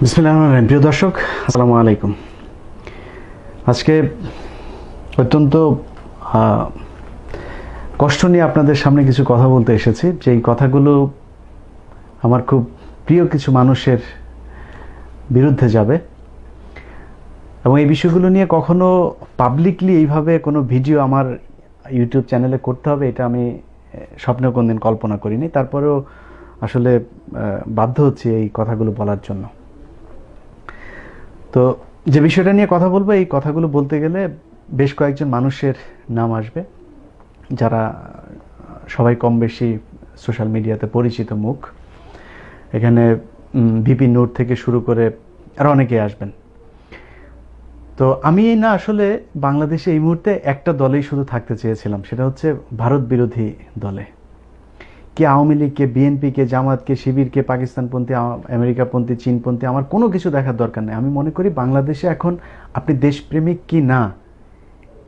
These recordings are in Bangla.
বিসমিল্লাহির রহমানির রহিম। প্রিয় দর্শক, আসসালামু আলাইকুম। আজকে অত্যন্ত কষ্ট নিয়ে আপনাদের সামনে কিছু কথা বলতে এসেছি। যেই কথাগুলো আমার খুব প্রিয় কিছু মানুষের বিরুদ্ধে যাবে, এবং এই বিষয়গুলো নিয়ে কখনো পাবলিকলি এইভাবে কোনো ভিডিও আমার ইউটিউব চ্যানেলে করতে হবে এটা আমি স্বপ্নেও কোনদিন কল্পনা করিনি। তারপরেও আসলে বাধ্য হচ্ছি এই কথাগুলো বলার জন্য। তো যে বিষয়টা নিয়ে কথা বলবো, এই কথাগুলো বলতে গেলে বেশ কয়েকজন মানুষের নাম আসবে যারা সবাই কম বেশি সোশ্যাল মিডিয়াতে পরিচিত মুখ। এখানে ভিপি নূর থেকে শুরু করে আরও অনেকে আসবেন। তো আমি না আসলে বাংলাদেশে এই মুহূর্তে একটা দলেই শুধু থাকতে চেয়েছিলাম, সেটা হচ্ছে ভারত বিরোধী দলে। কে আওয়ামী লীগ, কে বিএনপি, কে জামাত, কে শিবির, কে পাকিস্তানপন্থী, আমেরিকাপন্থী, চীনপন্থী, আমার কোনো কিছু দেখার দরকার নেই। আমি মনে করি বাংলাদেশে এখন আপনি দেশপ্রেমিক কি না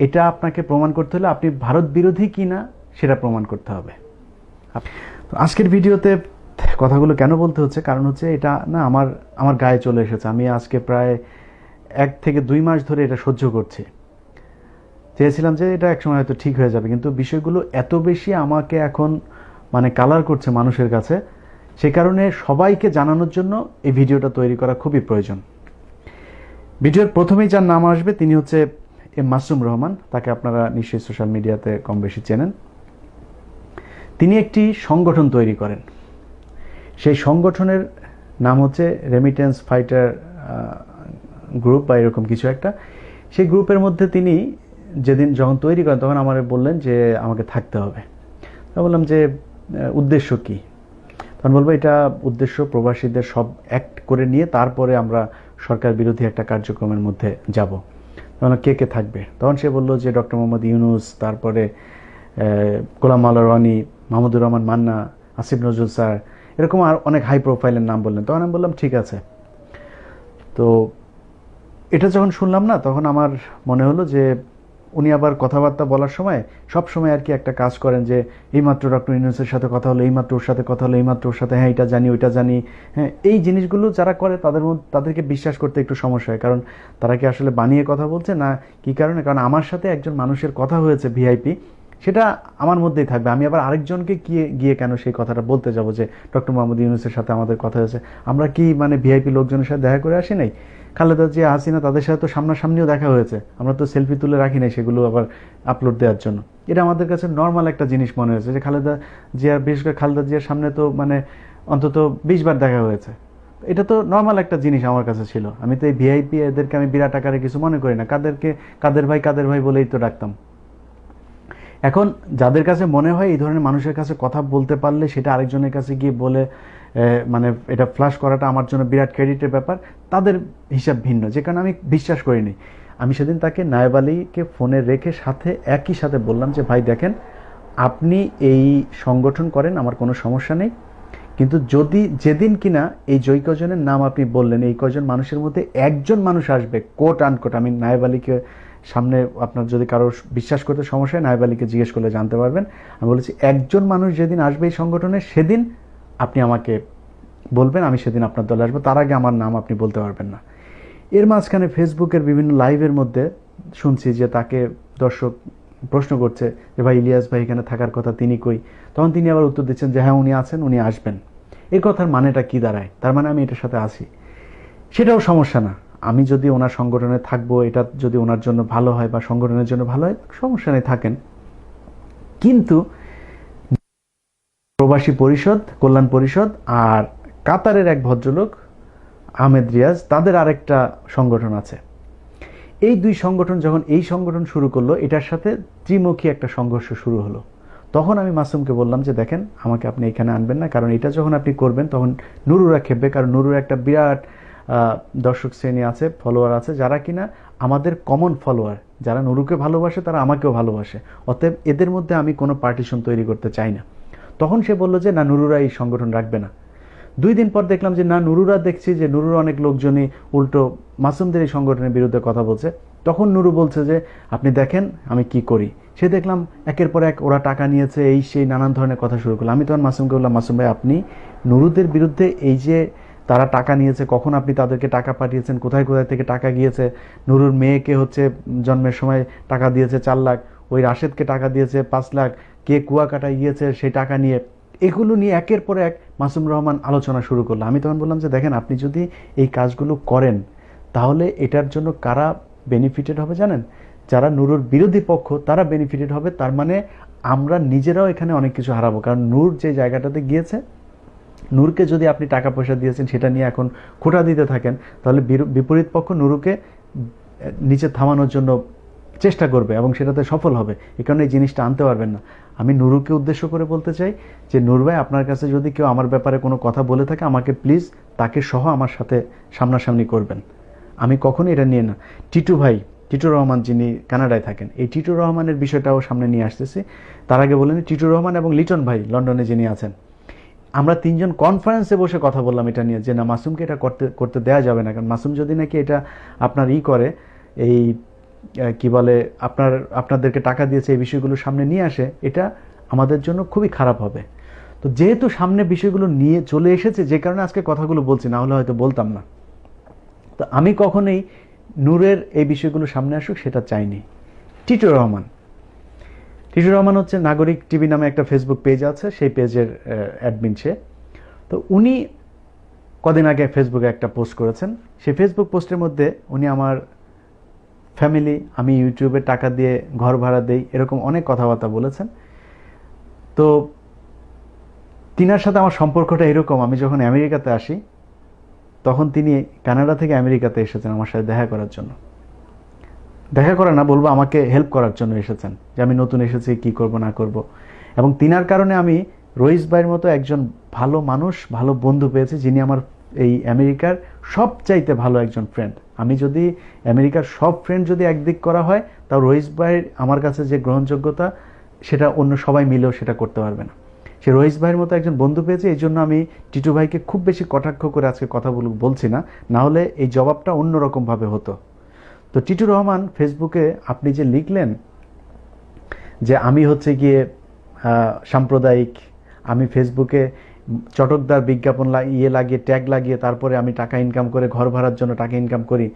এটা আপনাকে প্রমাণ করতে হলে আপনি ভারত বিরোধী কি না সেটা প্রমাণ করতে হবে। আজকের ভিডিওতে কথাগুলো কেন বলতে হচ্ছে, কারণ হচ্ছে এটা না আমার গায়ে চলে এসেছে। আমি আজকে প্রায় 1 থেকে 2 মাস ধরে এটা সহ্য করছি। চেয়েছিলাম যে এটা একসময় হয়তো ঠিক হয়ে যাবে, কিন্তু বিষয়গুলো এত বেশি আমাকে এখন কালার করছে মানুষের কাছে, সে কারণে সবাইকে জানানোর জন্য এই ভিডিওটা তৈরি করা খুবই প্রয়োজন। ভিডিওর প্রথমেই যার নাম আসবে তিনি হচ্ছে এম মাসুম রহমান। তাকে আপনারা নিশ্চয়ই সোশ্যাল মিডিয়াতে কম বেশি চেনেন। তিনি একটি সংগঠন তৈরি করেন। সেই সংগঠনের নাম হচ্ছে রেমিটেন্স ফাইটার গ্রুপ বা এরকম কিছু একটা। সেই গ্রুপের মধ্যে তিনি যেদিন যখন তৈরি করেন তখন আমার বললেন যে আমাকে থাকতে হবে। তা বললাম যে উদ্দেশ্য কি? তখন বলবো এটা উদ্দেশ্য প্রবাসীদের সব অ্যাক্ট করে নিয়ে তারপরে আমরা সরকার বিরোধী একটা কার্যক্রমের মধ্যে যাব। তখন কে কে থাকবে? তখন সে বলল যে ডক্টর মোহাম্মদ ইউনুস, তারপরে গোলাম মাওলা রনি, মাহমুদুর রহমান মান্না, আসিফ নজরুল স্যার, এরকম আর অনেক হাই প্রোফাইলের নাম বললেন। তখন আমি বললাম ঠিক আছে। তো এটা যখন শুনলাম না, তখন আমার মনে হলো যে উনি আবার কথাবার্তা বলার সময় সব সময় আর কি একটা কাজ করেন যে এইমাত্র ডক্টর ইউনূসের সাথে কথা হলো, এইমাত্র ওর সাথে কথা হলো, এইমাত্র ওর সাথে, হ্যাঁ এটা জানি ওইটা জানি। হ্যাঁ, এই জিনিসগুলো যারা করে তাদেরকে বিশ্বাস করতে একটু সমস্যা হয়, কারণ তারা কি আসলে বানিয়ে কথা বলছে না কি কারণে? কারণ আমার সাথে একজন মানুষের কথা হয়েছে ভিআইপি, সেটা আমার মধ্যেই থাকবে। আমি আবার আরেকজনকে গিয়ে কেন সেই কথাটা বলতে যাব যে ডক্টর মোহাম্মদ ইউনূসের সাথে আমাদের কথা হয়েছে? আমরা কি ভিআইপি লোকজনের সাথে দেখা করে আসি নাই? খালেদা জিয়া, হাসিনা, তাদের সাথে তো সামনাসামনিও দেখা হয়েছে। আমরা তো সেলফি তুলে রাখি নাই সেগুলো আবার আপলোড দেওয়ার জন্য। এটা আমাদের কাছে নর্মাল একটা জিনিস মনে হয়েছে যে খালেদা জিয়ার, বিশেষ করে খালেদা জিয়ার সামনে তো অন্তত 20 বার দেখা হয়েছে। এটা তো নর্মাল একটা জিনিস আমার কাছে ছিল। আমি তো এই ভিআইপি এদেরকে আমি বিরাট আকারে কিছু মনে করি না। কাদের ভাই বলেই তো ডাকতাম। এখন যাদের কাছে মনে হয় এই ধরনের মানুষের কাছে কথা বলতে পারলে সেটা আরেকজনের কাছে গিয়ে বলে এটা ফ্লাশ করাটা আমার জন্য বিরাট ক্রেডিটের ব্যাপার, তাদের হিসাব ভিন্ন, যে কারণে আমি বিশ্বাস করিনি। আমি সেদিন তাকে নায়েব আলীকে ফোনে রেখে একই সাথে বললাম যে ভাই দেখেন, আপনি এই সংগঠন করেন, আমার কোনো সমস্যা নেই, কিন্তু যেদিন কিনা এই যে কজনের নাম আপনি বললেন, এই কজন মানুষের মধ্যে একজন মানুষ আসবে কোট আনকোট, আমি নায়েব আলীকে সামনে, আপনার যদি কারোর বিশ্বাস করতে সমস্যা হয় নায়েব আলীকে জিজ্ঞেস করলে জানতে পারবেন। আমি বলেছি একজন মানুষ যেদিন আসবে এই সংগঠনে সেদিন আপনি আমাকে বলবেন, আমি সেদিন আপনার দলে আসবো, তার আগে আমার নাম আপনি বলতে পারবেন না। এর মাঝখানে ফেসবুকের বিভিন্ন লাইভের মধ্যে শুনছি যে তাকে দর্শক প্রশ্ন করছে যে ভাই ইলিয়াস ভাই এখানে থাকার কথা, তিনি কই? তখন তিনি আবার উত্তর দিচ্ছেন যে হ্যাঁ উনি আছেন, উনি আসবেন। এই কথার মানেটা কি দাঁড়ায়? তার মানে আমি এটার সাথে আছি, সেটাও সমস্যা না। আমি যদি ওনার সংগঠনে থাকবো, এটা যদি ওনার জন্য ভালো হয় বা সংগঠনের জন্য ভালো হয়, সমস্যা নেই, থাকেন। কিন্তু প্রবাসী পরিষদ, কল্যাণ পরিষদ আর কাতারের এক ভদ্রলোক আহমেদ রিয়াজ, তাদের আরেকটা সংগঠন আছে। এই দুই সংগঠন যখন এই সংগঠন শুরু করলো, এটার সাথে ত্রিমুখী একটা সংঘর্ষ শুরু হলো। তখন আমি মাসুমকে বললাম যে দেখেন, আমাকে আপনি এখানে আনবেন না, কারণ এটা যখন আপনি করবেন তখন নুরুরা খেপবে, কারণ নুরুর একটা বিরাট দর্শক শ্রেণী আছে, ফলোয়ার আছে, যারা কিনা আমাদের কমন ফলোয়ার, যারা নুরুকে ভালোবাসে তারা আমাকেও ভালোবাসে। অতএব এদের মধ্যে আমি কোনো পার্টিশন তৈরি করতে চাই না। তখন সে বলল যে না, নুরুরা এই সংগঠন রাখবে না। 2 দিন পর দেখলাম যে না, নুরুরা, দেখছি যে নুরুর অনেক লোকজনই উল্টো মাসুমদের এই সংগঠনের বিরুদ্ধে কথা বলছে। তখন নুরু বলছে যে আপনি দেখেন আমি কি করি। সে দেখলাম একের পর এক ওরা টাকা নিয়েছে, এই সেই নানান ধরনের কথা শুরু করলো। আমি তখন মাসুমকে বললাম, মাসুম ভাই আপনি নুরুদের বিরুদ্ধে এই যে তারা টাকা নিয়েছে, কখন আপনি তাদেরকে টাকা পাঠিয়েছেন, কোথায় কোথায় থেকে টাকা গিয়েছে। নুরুর মেয়েকে হচ্ছে জন্মের সময় টাকা দিয়েছে 4 লাখ, ওই রাশেদকে টাকা দিয়েছে 5 লাখ, কে কুয়াকাটায় গিয়েছে সেই টাকা নিয়ে। এগুলো নিয়ে একের পর এক মাসুম রহমান আলোচনা শুরু করলো। আমি তখন বললাম যে দেখেন, আপনি যদি এই কাজগুলো করেন তাহলে এটার জন্য কারা বেনিফিটেড হবে জানেন? যারা নুরুর বিরোধী পক্ষ তারা বেনিফিটেড হবে। তার মানে আমরা নিজেরাও এখানে অনেক কিছু হারাবো। কারণ নূর যে জায়গাটাতে গিয়েছে, নূরকে যদি আপনি টাকা পয়সা দিয়েছেন সেটা নিয়ে এখন খোঁটা দিতে থাকেন, তাহলে বিপরীত পক্ষ নুরুকে নিচে থামানোর জন্য চেষ্টা করবে এবং সেটাতে সফল হবে। এই কারণে এই জিনিসটা আনতে পারবেন না। আমি নুরুকে উদ্দেশ্য করে বলতে চাই যে নূর ভাই, আপনার কাছে যদি কেউ আমার ব্যাপারে কোনো কথা বলে থাকে, আমাকে প্লিজ তাকে সহ আমার সাথে সামনাসামনি করবেন। আমি কখনোই এটা নিয়ে না। টিটু ভাই, টিটুর রহমান যিনি কানাডায় থাকেন, এই টিটুর রহমানের বিষয়টাও সামনে নিয়ে আসতেছি। তার আগে বলেন, টিটুর রহমান এবং লিটন ভাই লন্ডনে যিনি আছেন, আমরা 3 জন কনফারেন্সে বসে কথা বললাম এটা নিয়ে, যে না, মাসুমকে এটা করতে দেওয়া যাবে না। কারণ মাসুম যদি নাকি এটা আপনার করে, এই কি বলে, আপনাদেরকে টাকা দিয়েছে, এই বিষয়গুলো সামনে নিয়ে আসে, এটা আমাদের জন্য খুবই খারাপ হবে। তো যেহেতু সামনে বিষয়গুলো নিয়ে চলে এসেছে, যে কারণে আজকে কথাগুলো বলছি, না হলে হয়তো বলতাম না। তো আমি কখনোই নূরের এই বিষয়গুলো সামনে আসুক সেটা চাইনি। টিটুর রহমান হচ্ছে নাগরিক টিভি নামে একটা ফেসবুক পেজ আছে, সেই পেজের অ্যাডমিন সে। তো উনি কদিন আগে ফেসবুকে একটা পোস্ট করেছেন। সেই ফেসবুক পোস্টের মধ্যে উনি আমার ফ্যামিলি, আমি ইউটিউবে টাকা দিয়ে ঘর ভাড়া দেই, এরকম অনেক কথাবার্তা বলেছেন। তো তিনার সাথে আমার সম্পর্কটা এরকম, আমি যখন আমেরিকাতে আসি তখন তিনি কানাডা থেকে আমেরিকাতে এসেছেন আমার সাথে দেখা করার জন্য। দেখা করা না বলবো, আমাকে হেল্প করার জন্য এসেছেন, যে আমি নতুন এসেছি, কি করব না করব। এবং তিনার কারণে আমি রইস ভাইয়ের মতো একজন ভালো মানুষ, ভালো বন্ধু পেয়েছি, যিনি আমার এই আমেরিকার সবচাইতে ভালো একজন ফ্রেন্ড। আমি যদি আমেরিকার সব ফ্রেন্ড যদি একদিক করা হয়, তাও রইস ভাইয়ের আমার কাছে যে গ্রহণযোগ্যতা, সেটা অন্য সবাই মিলেও সেটা করতে পারবে না। সে রইস ভাইয়ের মতো একজন বন্ধু পেয়েছে, এই জন্য আমি টিটু ভাইকে খুব বেশি কটাক্ষ করে আজকে কথা বলছি না, না হলে এই জবাবটা অন্যরকমভাবে হতো। তো টিটুর রহমান ফেসবুকে আপনি যে লিখলেন যে আমি হচ্ছে গিয়ে সাম্প্রদায়িক, আমি ফেসবুকে চটকদার বিজ্ঞাপন লাগিয়ে ট্যাগ লাগিয়ে তারপরে আমি টাকা ইনকাম করে ঘর ভাড়ার জন্য টাকা ইনকাম করি।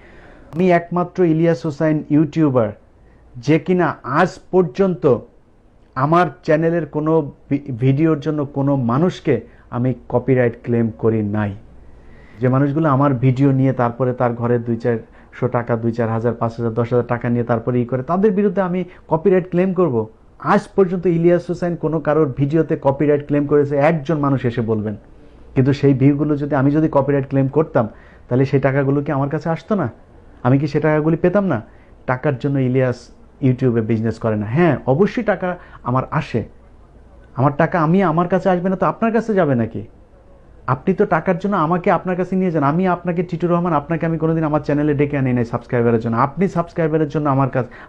আমি একমাত্র ইলিয়াস হোসাইন ইউটিউবার যে কিনা আজ পর্যন্ত আমার চ্যানেলের কোনো ভিডিওর জন্য কোনো মানুষকে আমি কপিরাইট ক্লেম করি নাই। যে মানুষগুলো আমার ভিডিও নিয়ে তারপরে তার ঘরে 2-400 টাকা, 2-4 হাজার, 5,000, 10,000 টাকা নিয়ে তারপরে করে, তাদের বিরুদ্ধে আমি কপিরাইট ক্লেম করব? আজ পর্যন্ত ইলিয়াস হোসেন কোনো কারোর ভিডিওতে কপিরাইট ক্লেম করেছে একজন মানুষ এসে বলবেন? কিন্তু সেই ভিউগুলো যদি আমি কপিরাইট ক্লেম করতাম, তাহলে সেই টাকাগুলো কি আমার কাছে আসতো না? আমি কি সেই টাকাগুলি পেতাম না? টাকার জন্য ইলিয়াস ইউটিউবে বিজনেস করে না। হ্যাঁ, অবশ্যই টাকা আমার আসে। আমার টাকা আমার কাছে আসবে না তো আপনার কাছে যাবে নাকি? আপনি তো টাকার জন্য আমাকে আপনার কাছে নিয়ে যান। আমি আপনাকে, টিটুর রহমান, আপনাকে আমি কোনোদিন আমার চ্যানেলে ডেকে আনি নাই সাবস্ক্রাইবারের জন্য। আপনি সাবস্ক্রাইবারের জন্য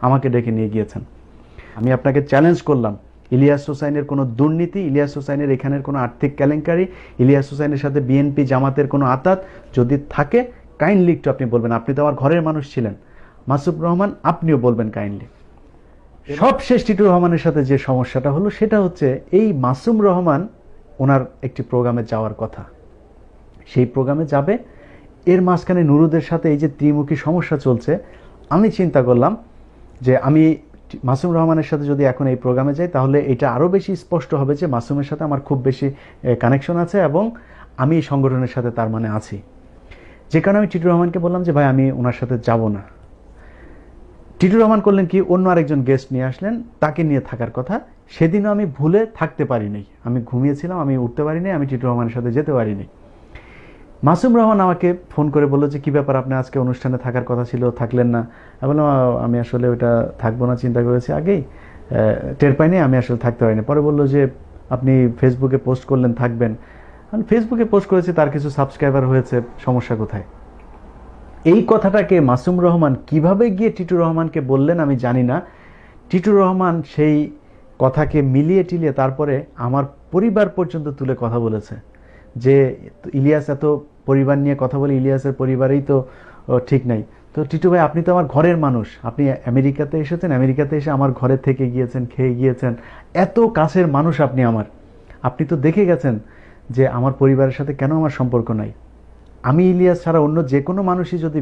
আমাকে ডেকে নিয়ে গিয়েছেন। আমি আপনাকে চ্যালেঞ্জ করলাম, ইলিয়াস হোসাইনের কোনো দুর্নীতি, ইলিয়াস হোসাইনের এখানের কোনো আর্থিক কেলেঙ্কারি, ইলিয়াস হোসাইনের সাথে বিএনপি জামাতের কোনো আতাত যদি থাকে, কাইন্ডলি একটু আপনি বলবেন। আপনি তো আমার ঘরের মানুষ ছিলেন। মাসুদ রহমান, আপনিও বলবেন কাইন্ডলি। সবশেষ টিটুর রহমানের সাথে যে সমস্যাটা হলো সেটা হচ্ছে, এই মাসুম রহমান ওনার একটি প্রোগ্রামে যাওয়ার কথা, সেই প্রোগ্রামে যাবে, এর মাঝখানে নুরুদের সাথে এই যে ত্রিমুখী সমস্যা চলছে, আমি চিন্তা করলাম যে আমি মাসুম রহমানের সাথে যদি এখন এই প্রোগ্রামে যাই, তাহলে এটা আরও বেশি স্পষ্ট হবে যে মাসুমের সাথে আমার খুব বেশি কানেকশন আছে এবং আমি এই সংগঠনের সাথে তার মানে আছি। যে কারণে আমি টিটুর রহমানকে বললাম যে ভাই, আমি ওনার সাথে যাব না। টিটুর রহমান করলেন কি, অন্য আরেকজন গেস্ট নিয়ে আসলেন, তাকে নিয়ে থাকার কথা। সেদিনও আমি ভুলে থাকতে পারিনি, আমি ঘুমিয়েছিলাম, আমি উঠতে পারিনি, আমি টিটুর রহমানের সাথে যেতে পারিনি। মাসুম রহমান আমাকে ফোন করে বললো যে, কি ব্যাপার, আপনি আজকে অনুষ্ঠানে থাকার কথা ছিল, থাকলেন না? আমি বললাম, আমি আসলে ওটা থাকবো না চিন্তা করেছি আগেই, টের পাইনি, আমি আসলে থাকতে পারিনি। পরে বললো যে, আপনি ফেসবুকে পোস্ট করলেন থাকবেন। আমি ফেসবুকে পোস্ট করেছি, তার কিছু সাবস্ক্রাইবার হয়েছে, সমস্যা কোথায়? এই কথাটাকে মাসুম রহমান কিভাবে গিয়ে টিটুর রহমানকে বললেন আমি জানি না। টিটুর রহমান সেই কথাকে মিলিয়ে টিলিয়ে তারপরে আমার পরিবার পর্যন্ত তুলে কথা বলেছে যে ইলিয়াস এত পরিবার নিয়ে কথা বলে, ইলিয়াসের পরিবারেই তো ঠিক নাই। তো টিটু ভাই, আপনি তো আমার ঘরের মানুষ, আপনি আমেরিকাতে এসেছেন, আমেরিকাতে এসে আমার ঘরে থেকে গিয়েছেন, খেয়ে গিয়েছেন, এত কাছের মানুষ আপনি আমার, আপনি তো দেখে গেছেন যে আমার পরিবারের সাথে কেন আমার সম্পর্ক নাই। আমি ইলিয়াস ছাড়া অন্য যে কোনো মানুষই যদি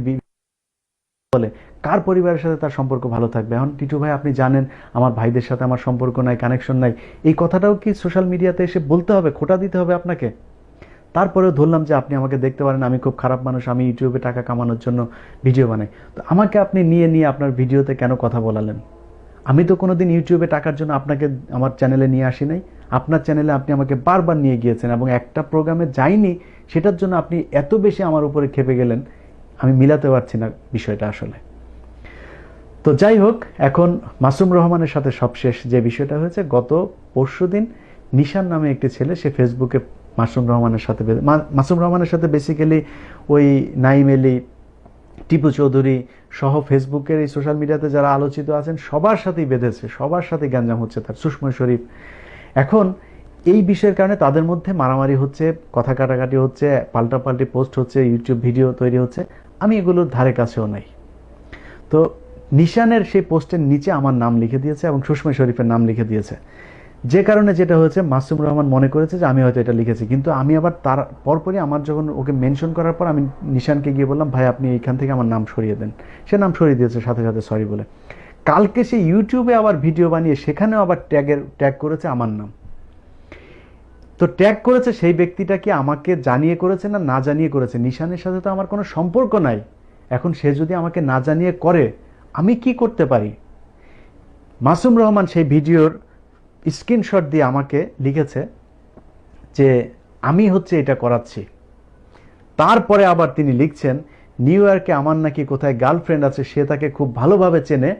বলে কার পরিবারের সাথে তার সম্পর্ক ভালো থাকবে? এখন টিটু ভাই আপনি জানেন আমার ভাইদের সাথে আমার সম্পর্ক নাই, কানেকশন নাই, এই কথাটাও কি সোশ্যাল মিডিয়াতে এসে বলতে হবে, খোঁটা দিতে হবে আপনাকে? তারপরেও ধরলাম যে আপনি আমাকে দেখতে পারেন আমি খুব খারাপ মানুষ, আমি ইউটিউবে টাকা কামানোর জন্য ভিডিও বানাই, তো আমাকে আপনি নিয়ে নিয়ে আপনার ভিডিওতে কেন কথা বলালেন? আমি তো কোনোদিন ইউটিউবে টাকার জন্য আপনাকে আমার চ্যানেলে নিয়ে আসি নাই। আপনার চ্যানেলে আপনি আমাকে বারবার নিয়ে গিয়েছেন এবং একটা প্রোগ্রামে যাইনি সেটার জন্য আপনি এত বেশি আমার উপরে ক্ষেপে গেলেন, আমি মিলাতে পারছি না বিষয়টা আসলে। তো যাই হোক, এখন মাসুম রহমানের সাথে সবশেষ যে বিষয়টা হয়েছে, গত পরশুদিন নিশান নামে একটি ছেলে সে ফেসবুকে মাসুম রহমানের সাথে বেসিক্যালি ওই নাইম এলি, টিপু চৌধুরী সহ ফেসবুকের এই সোশ্যাল মিডিয়াতে যারা আলোচিত আছেন সবার সাথেই বেঁধেছে, সবার সাথে গ্যাঞ্জাম হচ্ছে, তার সুষময় শরীফ। এখন এই বিষয়ের কারণে তাদের মধ্যে মারামারি হচ্ছে, কথা কাটাকাটি হচ্ছে, পাল্টাপাল্টি পোস্ট হচ্ছে, ইউটিউব ভিডিও তৈরি হচ্ছে, আমি এগুলোর ধারে কাছেও নাই। তো নিশানের সেই পোস্টের নিচে আমার নাম লিখে দিয়েছে এবং সুষময় শরীফের নাম লিখে দিয়েছে, যে কারণে যেটা হয়েছে মাসুম রহমান মনে করেছে যে আমি হয়তো এটা লিখেছি, কিন্তু আমি আবার তার পরপরই আমার যখন ওকে মেনশন করার পর আমি নিশানকে গিয়ে বললাম ভাই আপনি এইখান থেকে আমার নাম সরিয়ে দেন, সে নাম সরিয়ে দিয়েছে সাথে সাথে সরি বলে। কালকে সে ইউটিউবে আবার ভিডিও বানিয়ে সেখানেও আবার ট্যাগ করেছে আমার নাম। তো ট্যাগ করেছে সেই ব্যক্তিটা কি আমাকে জানিয়ে করেছে না না জানিয়ে করেছে? নিশানের সাথে তো আমার কোনো সম্পর্ক নাই। এখন সে যদি আমাকে না জানিয়ে করে আমি কি করতে পারি? মাসুম রহমান সেই ভিডিওর স্ক্রিনশট দিয়ে আমাকে লিখেছে যে আমি হচ্ছে এটা করাচ্ছি। তারপরে আবার তিনি লিখছেন নিউ ইয়র্কে আমার নাকি কোথায় গার্লফ্রেন্ড আছে, সে তাকে খুব ভালোভাবে চেনে,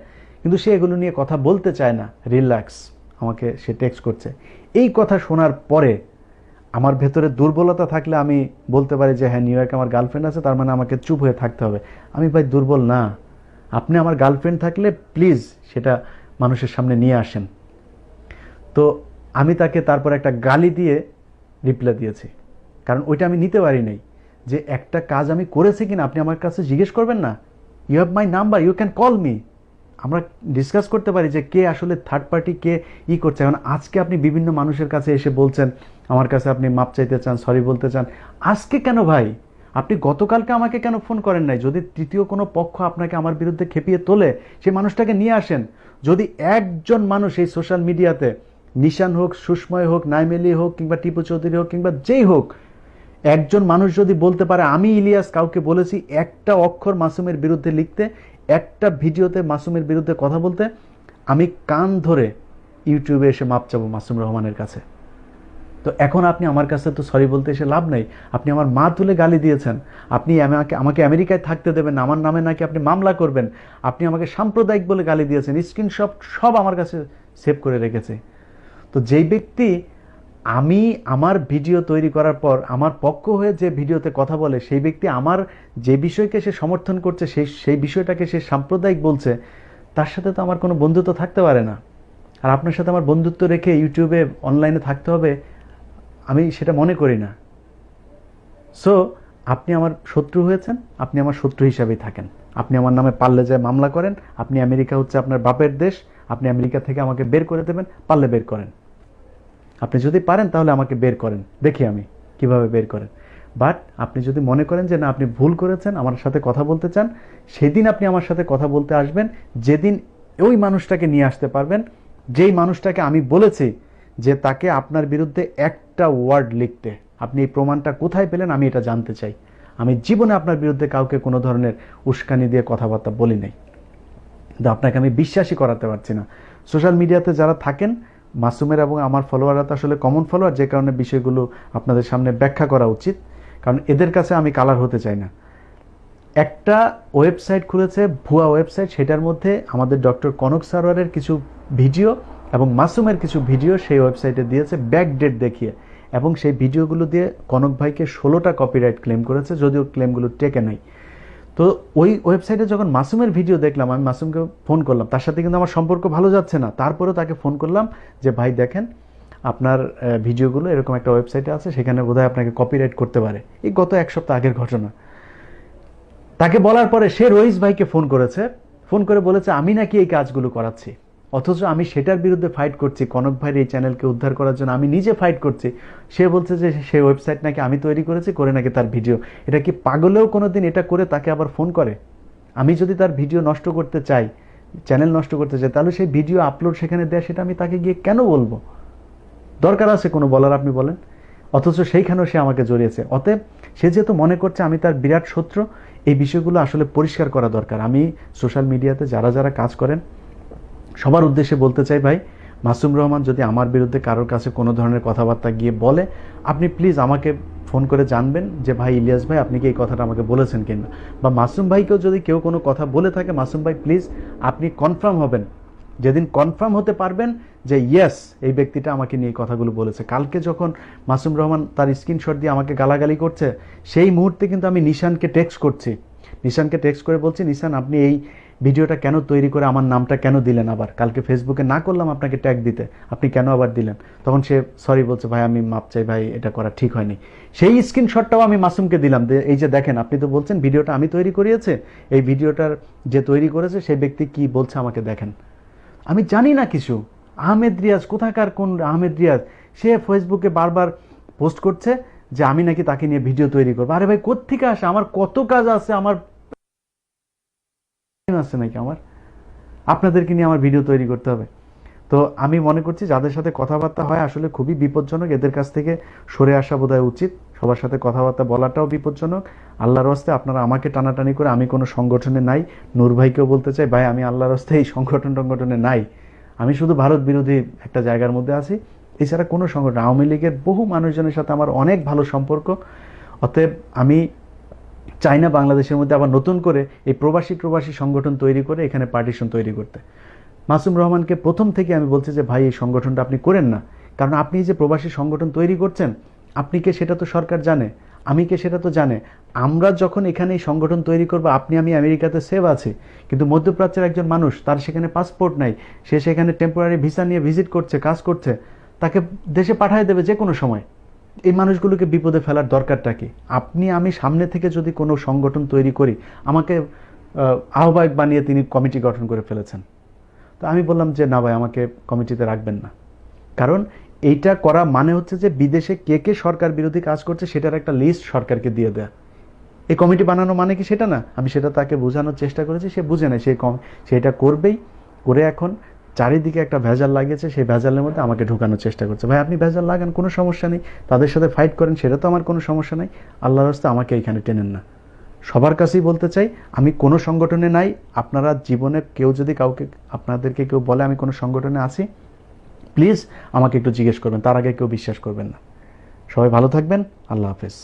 কিন্তু সে এগুলো নিয়ে কথা বলতে চায় না, রিল্যাক্স, আমাকে সে টেক্সট করছে। এই কথা শোনার পরে আমার ভেতরে দুর্বলতা থাকলে আমি বলতে পারি যে হ্যাঁ নিউ ইয়র্কে আমার গার্লফ্রেন্ড আছে, তার মানে আমাকে চুপ হয়ে থাকতে হবে। আমি ভাই দুর্বল না। আপনি আমার গার্লফ্রেন্ড থাকলে প্লিজ সেটা মানুষের সামনে নিয়ে আসেন। তো আমি তাকে তারপর একটা গালি দিয়ে রিপ্লাই দিয়েছি, কারণ ওইটা আমি নিতে পারি নাই যে একটা কাজ আমি করেছি কিনা আপনি আমার কাছে জিজ্ঞেস করবেন না? You have my number, you can call me, আমরা ডিসকাস করতে পারি যে কে আসলে থার্ড পার্টি, কে করছে। এখন আজকে আপনি বিভিন্ন মানুষের কাছে এসে বলছেন আমার কাছে আপনি মাপ চাইতে চান, সরি বলতে চান, আজকে কেন ভাই? আপনি গতকালকে আমাকে কেন ফোন করেন নাই? যদি তৃতীয় কোনো পক্ষ আপনাকে আমার বিরুদ্ধে খেপিয়ে তোলে সেই মানুষটাকে নিয়ে আসেন। যদি একজন মানুষ এই সোশ্যাল মিডিয়াতে, নিশান হোক, সুষময় হোক, নাইমেলি হোক, কিংবা টিপু চৌধুরী হোক, কিংবা যেই হোক, একজন মানুষ যদি বলতে পারে আমি ইলিয়াস কাউকে বলেছি একটা অক্ষর মাসুমের বিরুদ্ধে লিখতে, একটা ভিডিওতে মাসুমের বিরুদ্ধে কথা বলতে, আমি কান ধরে ইউটিউবে এসে মাপ চাবো মাসুম রহমানের কাছে। তো এখন আপনি আমার কাছে তো সরি বলতে এসে লাভ নাই। আপনি আমার মা তুলে গালি দিয়েছেন, আপনি আমাকে আমেরিকায় থাকতে দেবেন না, আমার নামে নাকি আপনি মামলা করবেন, আপনি আমাকে সাম্প্রদায়িক বলে গালি দিয়েছেন, স্ক্রিনশট সব আমার কাছে সেভ করে রেখেছে। তো যেই ব্যক্তি আমি আমার ভিডিও তৈরি করার পর আমার পক্ষ হয়ে যে ভিডিওতে কথা বলে, সেই ব্যক্তি আমার যে বিষয়কে সে সমর্থন করছে সেই বিষয়টাকে সে সাম্প্রদায়িক বলছে, তার সাথে তো আমার কোনো বন্ধুত্ব থাকতে পারে না। আর আপনার সাথে আমার বন্ধুত্ব রেখে ইউটিউবে অনলাইনে থাকতে হবে আমি সেটা মনে করি না। সো আপনি আমার শত্রু হয়েছেন, আপনি আমার শত্রু হিসাবেই থাকেন। আপনি আমার নামে পারলে যায় মামলা করেন, আপনি আমেরিকা হচ্ছে আপনার বাপের দেশ, আপনি আমেরিকা থেকে আমাকে বের করে দেবেন, পারলে বের করেন। আপনি যদি পারেন তাহলে আমাকে বের করেন, দেখি আমি কিভাবে বের করেন। বাট আপনি যদি মনে করেন যে না আপনি ভুল করেছেন, আমার সাথে কথা বলতে চান, সেদিন আপনি আমার সাথে কথা বলতে আসবেন যেদিন ওই মানুষটাকে নিয়ে আসতে পারবেন, যেই মানুষটাকে আমি বলেছি যে তাকে আপনার বিরুদ্ধে একটা ওয়ার্ড লিখতে। আপনি এই প্রমাণটা কোথায় পেলেন আমি এটা জানতে চাই। আমি জীবনে আপনার বিরুদ্ধে কাউকে কোনো ধরনের উস্কানি দিয়ে কথাবার্তা বলি নাই, কিন্তু আপনাকে আমি বিশ্বাসই করাতে পারছি না। সোশ্যাল মিডিয়াতে যারা থাকেন, মাসুমের এবং আমার ফলোয়াররা তো আসলে কমন ফলোয়ার, যে কারণে বিষয়গুলো আপনাদের সামনে ব্যাখ্যা করা উচিত, কারণ এদের কাছে আমি কালার হতে চাই না। একটা ওয়েবসাইট খুলেছে, ভুয়া ওয়েবসাইট, সেটার মধ্যে আমাদের ডক্টর কনক সারোয়ারের কিছু ভিডিও এবং মাসুমের কিছু ভিডিও সেই ওয়েবসাইটে দিয়েছে ব্যাক ডেট দেখিয়ে, এবং সেই ভিডিওগুলো দিয়ে কনক ভাইকে 16টা কপিরাইট ক্লেম করেছে, যদিও ক্লেমগুলো টেকে নাই। তো ওই ওয়েবসাইটে যখন মাসুমের ভিডিও দেখলাম, আমি মাসুমকে ফোন করলাম, তার সাথে কিন্তু আমার সম্পর্ক ভালো যাচ্ছে না, তারপরেও তাকে ফোন করলাম যে ভাই দেখেন আপনার ভিডিওগুলো এরকম একটা ওয়েবসাইটে আছে, সেখানে বোধহয় আপনাকে কপিরাইট করতে পারে। এই গত এক সপ্তাহ আগের ঘটনা। তাকে বলার পরে সে রইস ভাইকে ফোন করেছে, ফোন করে বলেছে আমি নাকি এই কাজগুলো করাচ্ছি। অথচ আমি সেটার বিরুদ্ধে ফাইট করছি, কনক ভাইয়ের এই চ্যানেলকে উদ্ধার করার জন্য আমি নিজে ফাইট করছি। সে বলছে যে সেই ওয়েবসাইট নাকি আমি তৈরি করেছি, করে নাকি তার ভিডিও। এটা কি পাগলেও কোনোদিন এটা করে তাকে আবার ফোন করে? আমি যদি তার ভিডিও নষ্ট করতে চাই, চ্যানেল নষ্ট করতে চাই, তাহলে সেই ভিডিও আপলোড সেখানে দেয়, সেটা আমি তাকে গিয়ে কেন বলবো? দরকার আছে কোনো বলার, আপনি বলেন? অথচ সেইখানেও সে আমাকে জড়িয়েছে। অতএব সে যেহেতু মনে করছে আমি তার বিরাট শত্রু, এই বিষয়গুলো আসলে পরিষ্কার করা দরকার। আমি সোশ্যাল মিডিয়াতে যারা যারা কাজ করেন সবার উদ্দেশ্যে বলতে চাই, ভাই মাসুম রহমান যদি আমার বিরুদ্ধে কারোর কাছে কোনো ধরনের কথাবার্তা গিয়ে বলে, আপনি প্লিজ আমাকে ফোন করে জানবেন যে ভাই ইলিয়াস ভাই আপনি কি এই কথাটা আমাকে বলেছেন কিনা, বা মাসুম ভাইকেও যদি কেউ কোনো কথা বলে থাকে, মাসুম ভাই প্লিজ আপনি কনফার্ম হবেন। যেদিন কনফার্ম হতে পারবেন যে ইয়েস এই ব্যক্তিটা আমাকে নিয়ে কথাগুলো বলেছে। কালকে যখন মাসুম রহমান তার স্ক্রিনশট দিয়ে আমাকে গালাগালি করছে, সেই মুহূর্তে কিন্তু আমি নিশানকে টেক্সট করছি, নিশানকে টেক্সট করে বলছি, নিশান আপনি এই ভিডিওটা কেন তৈরি করে আমার নামটা কেন দিলেন? আবার কালকে ফেসবুকে না করলাম আপনাকে ট্যাগ দিতে, আপনি কেন আবার দিলেন? তখন সে সরি বলছে, ভাই আমি মাপ চাই ভাই, এটা করা ঠিক হয়নি। সেই স্ক্রিনশটটাও আমি মাসুমকে দিলাম, এই যে দেখেন আপনি তো বলছেন ভিডিওটা আমি তৈরি করিয়েছে, এই ভিডিওটার যে তৈরি করেছে সেই ব্যক্তি কি বলছে আমাকে দেখেন। আমি জানি না কিছু। আহমেদ রিয়াজ কোথাকার কোন আহমেদ রিয়াজ, সে ফেসবুকে বারবার পোস্ট করছে যে আমি নাকি তাকে নিয়ে ভিডিও তৈরি করবো। আরে ভাই কোত্থেকে আসে? আমার কত কাজ আছে, আমার আছে নাকি আমার আপনাদেরকে নিয়ে আমার ভিডিও তৈরি করতে হবে? তো আমি মনে করছি যাদের সাথে কথাবার্তা হয় আসলে খুবই বিপজ্জনক, এদের কাছ থেকে সরে আসা বোধহয় উচিত। সবার সাথে কথাবার্তা বলাটাও বিপজ্জনক। আল্লাহর হস্তে আপনারা আমাকে টানাটানি করে, আমি কোনো সংগঠনে নাই। নূর ভাইকেও বলতে চাই, ভাই আমি আল্লাহর হস্তে এই সংগঠনে নাই, আমি শুধু ভারত বিরোধী একটা জায়গার মধ্যে আছি, এছাড়া কোনো সংগঠন। আওয়ামী লীগের বহু মানুষজনের সাথে আমার অনেক ভালো সম্পর্ক। অতএব আমি চাই না বাংলাদেশের মধ্যে আবার নতুন করে এই প্রবাসী সংগঠন তৈরি করে এখানে পার্টিশন তৈরি করতে। মাসুম রহমানকে প্রথম থেকে আমি বলছি যে ভাই এই সংগঠনটা আপনি করেন না, কারণ আপনি যে প্রবাসী সংগঠন তৈরি করছেন, আপনি কে সেটা তো সরকার জানে, আমি কে সেটা তো জানে। আমরা যখন এখানে এই সংগঠন তৈরি করবো, আমি আমেরিকাতে সেভ আছি, কিন্তু মধ্যপ্রাচ্যের একজন মানুষ, তার সেখানে পাসপোর্ট নাই, সে সেখানে টেম্পোরারি ভিসা নিয়ে ভিজিট করছে, কাজ করছে, তাকে দেশে পাঠিয়ে দেবে যে কোনো সময়। এই মানুষগুলোকে বিপদে ফেলার দরকারটা কি? আমি সামনে থেকে যদি কোনো সংগঠন তৈরি করি, আমাকে আহ্বায়ক বানিয়ে তিনি কমিটি গঠন করে ফেলেছেন। তো আমি বললাম যে না ভাই, আমাকে কমিটিতে রাখবেন না, কারণ এইটা করা মানে হচ্ছে যে বিদেশে কে কে সরকার বিরোধী কাজ করছে সেটার একটা লিস্ট সরকারকে দিয়ে দেয়া। এই কমিটি বানানো মানে কি সেটা না? আমি সেটা তাকে বোঝানোর চেষ্টা করেছি, সে বুঝে নেয়। সেটা করবেই, করে এখন চারিদিকে একটা ভেজাল লাগিয়েছে, সেই ভেজালের মধ্যে আমাকে ঢুকানোর চেষ্টা করছে। ভাই আপনি ভেজাল লাগান, কোনো সমস্যা নেই, তাদের সাথে ফাইট করেন, সেটা তো আমার কোনো সমস্যা নাই। আল্লাহর রাস্তায় আমাকে এইখানে টেনেন না। সবার কাছেই বলতে চাই, আমি কোনো সংগঠনে নাই। আপনারা জীবনে কেউ যদি আপনাদেরকে কেউ বলে আমি কোনো সংগঠনে আছি, প্লিজ আমাকে একটু জিজ্ঞেস করবেন, তার আগে কেউ বিশ্বাস করবেন না। সবাই ভালো থাকবেন, আল্লাহ হাফেজ।